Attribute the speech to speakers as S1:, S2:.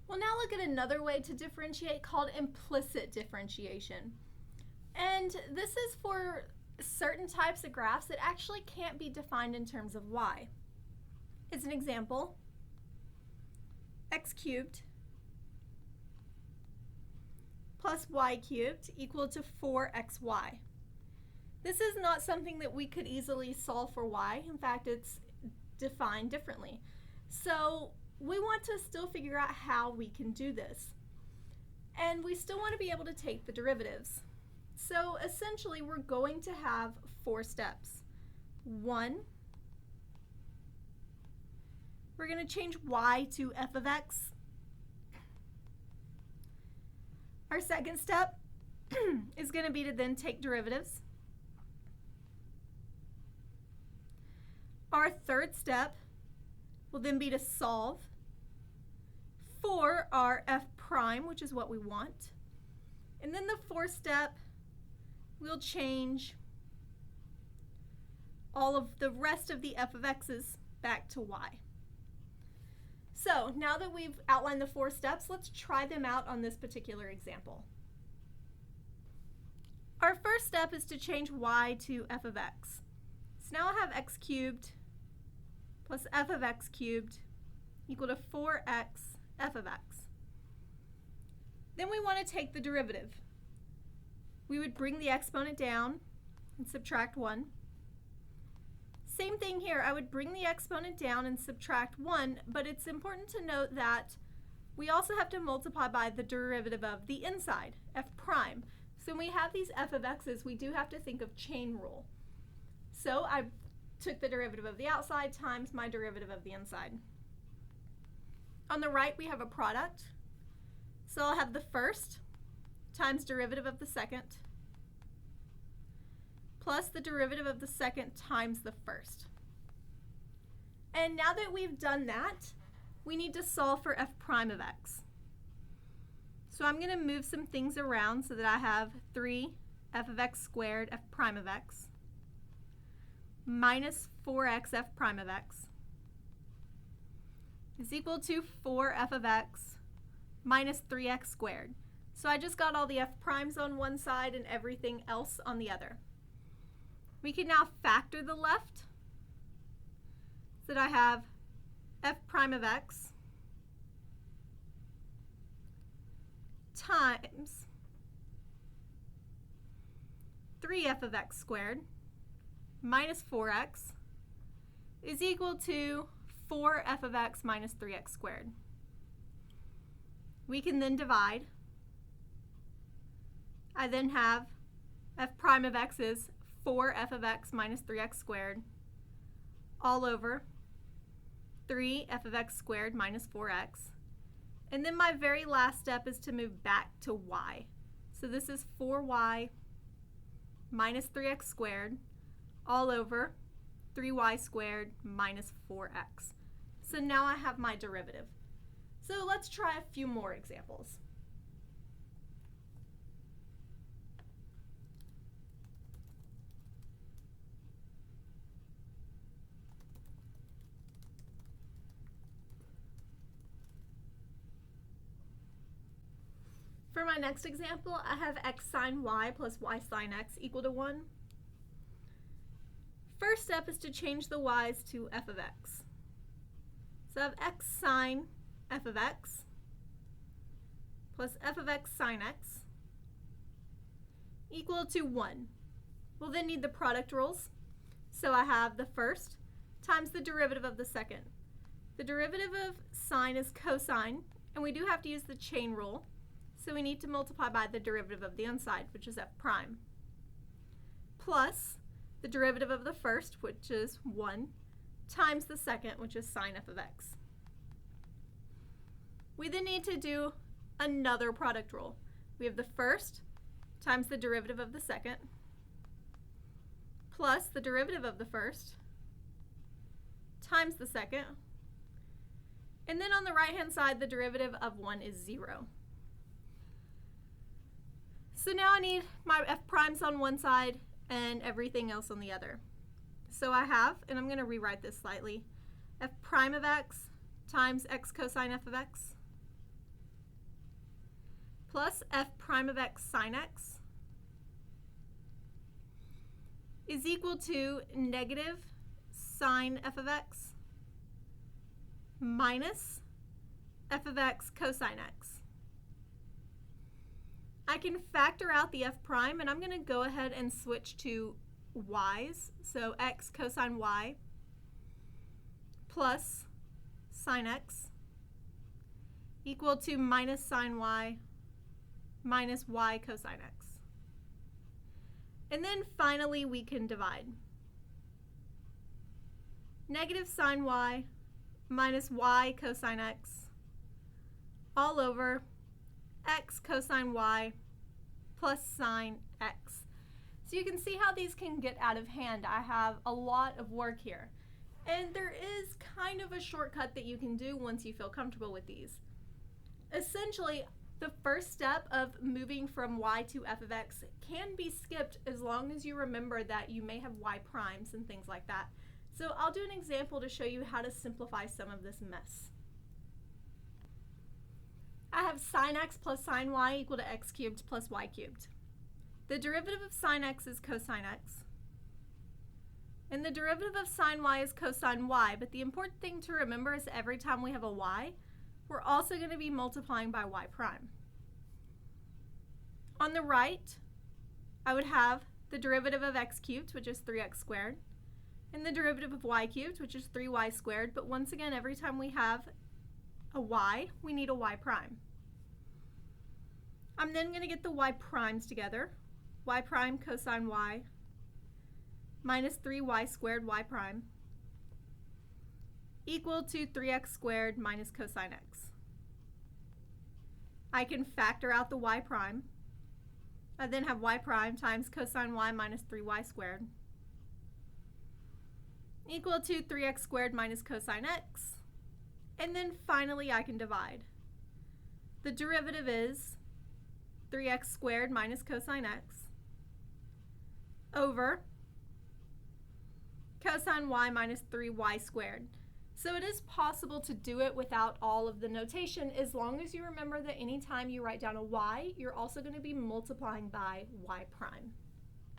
S1: We'll now look at another way to differentiate called implicit differentiation. And this is for certain types of graphs that actually can't be defined in terms of y. As an example, x cubed plus y cubed equal to 4xy. This is not something that we could easily solve for y. In fact, it's defined differently. So we want to still figure out how we can do this. And we still want to be able to take the derivatives. So essentially, we're going to have 4 steps. 1, we're going to change y to f of x. Our second step is going to be to then take derivatives. Our third step will then be to solve for our f prime, which is what we want. And then the fourth step, we'll change all of the rest of the f of x's back to y. So now that we've outlined the 4 steps, let's try them out on this particular example. Our first step is to change y to f of x. So now I have x cubed plus f of x cubed equal to 4x f of x. Then we want to take the derivative. We would bring the exponent down and subtract 1. Same thing here, I would bring the exponent down and subtract 1, but it's important to note that we also have to multiply by the derivative of the inside, f prime. So when we have these f of x's, we do have to think of chain rule. So I took the derivative of the outside times my derivative of the inside. On the right, we have a product. So I'll have the first times derivative of the second plus the derivative of the second times the first. And now that we've done that, we need to solve for f prime of x. So I'm going to move some things around so that I have 3 f of x squared f prime of x minus 4x f prime of x is equal to 4f of x minus 3x squared. So I just got all the f primes on one side and everything else on the other. We can now factor the left so that I have f prime of x times 3f of x squared minus 4x is equal to 4f of x minus 3x squared. We can then divide. I then have f prime of x is 4f of x minus 3x squared all over 3f of x squared minus 4x. And then my very last step is to move back to y. So this is 4y minus 3x squared all over 3y squared minus 4x. So now I have my derivative. So let's try a few more examples. For my next example, I have x sine y plus y sine x equal to 1. First step is to change the y's to f of x. So I have x sine f of x plus f of x sine x equal to 1. We'll then need the product rules. So I have the first times the derivative of the second. The derivative of sine is cosine, and we do have to use the chain rule. So we need to multiply by the derivative of the inside, which is f prime, plus the derivative of the first, which is 1, times the second, which is sine f of x. We then need to do another product rule. We have the first times the derivative of the second, plus the derivative of the first, times the second. And then on the right-hand side, the derivative of 1 is 0. So now I need my f primes on one side and everything else on the other. So I have, and I'm going to rewrite this slightly, f prime of x times x cosine f of x plus f prime of x sine x is equal to negative sine f of x minus f of x cosine x. I can factor out the f prime, and I'm going to go ahead and switch to y's. So x cosine y plus sine x equal to minus sine y minus y cosine x. And then finally we can divide. Negative sine y minus y cosine x all over x cosine y plus sine x. So you can see how these can get out of hand. I have a lot of work here. And there is kind of a shortcut that you can do once you feel comfortable with these. Essentially, the first step of moving from y to f of x can be skipped as long as you remember that you may have y primes and things like that. So I'll do an example to show you how to simplify some of this mess. I have sine x plus sine y equal to x cubed plus y cubed. The derivative of sine x is cosine x. And the derivative of sine y is cosine y, but the important thing to remember is every time we have a y, we're also going to be multiplying by y prime. On the right, I would have the derivative of x cubed, which is 3x squared, and the derivative of y cubed, which is 3y squared, but once again, every time we have a y, we need a y prime. I'm then going to get the y primes together. Y prime cosine y minus 3y squared y prime equal to 3x squared minus cosine x. I can factor out the y prime. I then have y prime times cosine y minus 3y squared equal to 3x squared minus cosine x. And then finally I can divide. The derivative is 3x squared minus cosine x over cosine y minus 3y squared. So it is possible to do it without all of the notation as long as you remember that anytime you write down a y, you're also going to be multiplying by y prime.